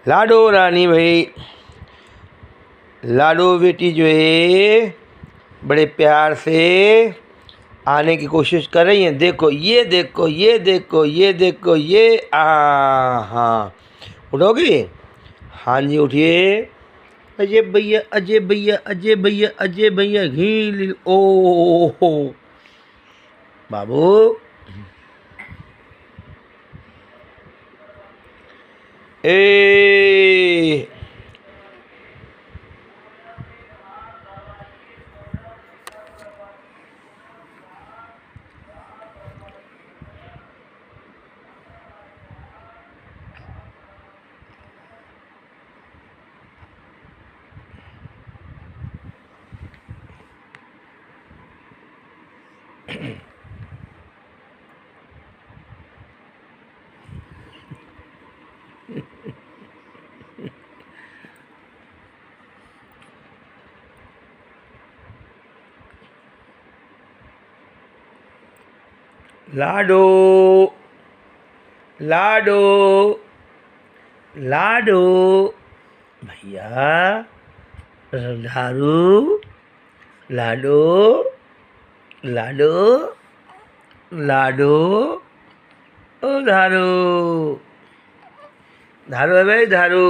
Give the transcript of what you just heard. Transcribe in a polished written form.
लाडो रानी भाई लाडो बेटी जो है बड़े प्यार से आने की कोशिश कर रही हैं। देखो ये देखो ये देखो ये देखो ये हाँ उठोगी। हाँ जी उठिए। अजय भैया अजय भैया अजय भैया अजय भैया घी ओ बाबू ए लाडो लाडो लाडो भैया धारू लाडो लाडो लाडो ओ धारू धारू है भाई धारू।